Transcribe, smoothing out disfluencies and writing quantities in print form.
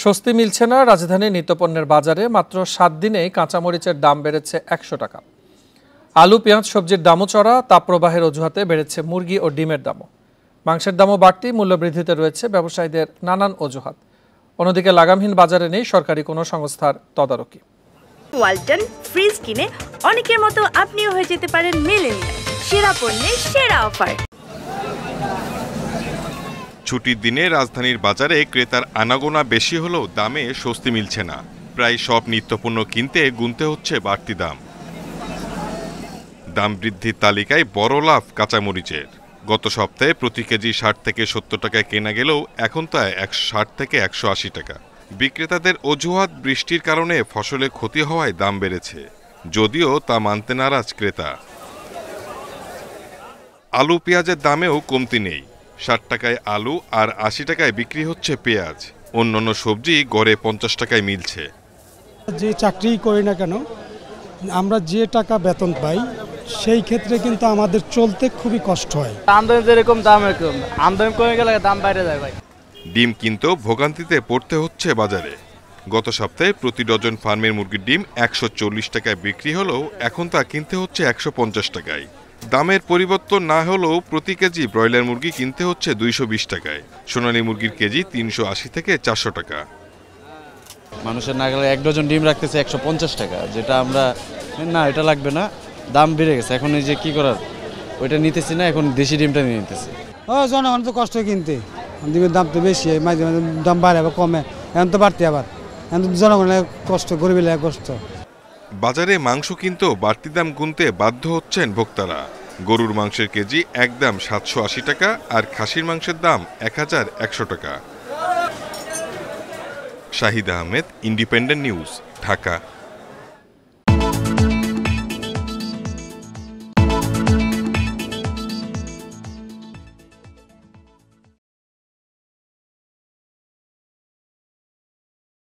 স্বস্তি মিলছে না রাজধানীর নিত্যপণ্যের বাজারে। মাত্র 7 দিনেই কাঁচামরিচের দাম বেড়েছে 100 টাকা। আলু, পেঁয়াজ, সবজির দামও চড়া। তাপপ্রবাহের অজুহাতে বেড়েছে মুরগি ও ডিমের দামও। মাংসের দামও বাড়তি। মূল্যবৃদ্ধিতে রয়েছে ব্যবসায়ীদের নানান অজুহাত। অন্যদিকে লাগামহীন বাজারে নেই সরকারি কোনো সংস্থার তদারকি। ওয়ালটন ফ্রিজ কিনে অনেকের মতো আপনিও হয়ে যেতে পারেন মিলেনিয়াল। সেরা পণ্যের সেরা অফার। ছুটির দিনে রাজধানীর বাজারে ক্রেতার আনাগোনা বেশি হলেও দামে স্বস্তি মিলছে না। প্রায় সব নিত্যপণ্য কিনতে গুনতে হচ্ছে বাড়তি দাম। দাম বৃদ্ধির তালিকায় বড় লাভ কাঁচামরিচের। গত সপ্তাহে প্রতি কেজি 60 থেকে 70 টাকায় কেনা গেলেও এখন তা 160 থেকে 180 টাকা। বিক্রেতাদের অজুহাত, বৃষ্টির কারণে ফসলে ক্ষতি হওয়ায় দাম বেড়েছে, যদিও তা মানতে নারাজ ক্রেতা। আলু, পেঁয়াজের দামেও কমতি নেই। 60 টাকায় আলু আর 80 টাকায় বিক্রি হচ্ছে পেঁয়াজ। অন্যান্য সবজি গড়ে 50 টাকায় মিলছে। যে চাকরি করি না কেন, আমরা যে টাকা বেতন পাই সেই ক্ষেত্রে কিন্তু আমাদের চলতে খুবই কষ্ট হয়। আমদানি যেরকম দাম এরকম, আমদানি কমে গেলে দাম বাইরে যায় ভাই। ডিম কিনতেও ভোগান্তিতে পড়তে হচ্ছে বাজারে। গত সপ্তাহে প্রতি ডজন ফার্মের মুরগির ডিম 140 টাকায় বিক্রি হলেও এখন তা কিনতে হচ্ছে 150 টাকায়। দামের পরিবর্তন না হলেও প্রতি কেজি ব্রয়লার মুরগি কিনতে হচ্ছে 220 টাকায়। সোনালী মুরগির কেজি 380 থেকে 400 টাকা। মানুষের না গেলে 1 ডজন ডিম রাখতেছে 150 টাকা, যেটা আমরা না, এটা লাগবে না, দাম বেড়ে গেছে। এখন এই যে কি করার, ওইটা নিতেছি না, এখন দেশি ডিমটা নিয়ে নিতেছি। জনগণ তো কষ্ট কিনতে, ডিমের দাম তো বেশি, মাঝে মাঝে দাম বাড়ে আবার কমে, এখন তো বাড়তি আবার, এখন তো জনগণের কষ্ট, গরিবের কষ্ট। বাজারে মাংস কিনতেও বাড়তি দাম গুনতে বাধ্য হচ্ছেন ভোক্তারা। গরুর মাংসের কেজি একদম 780 টাকা আর খাসির মাংসের দাম 1100 টাকা। Shahid Ahmed, independent news, Dhaka.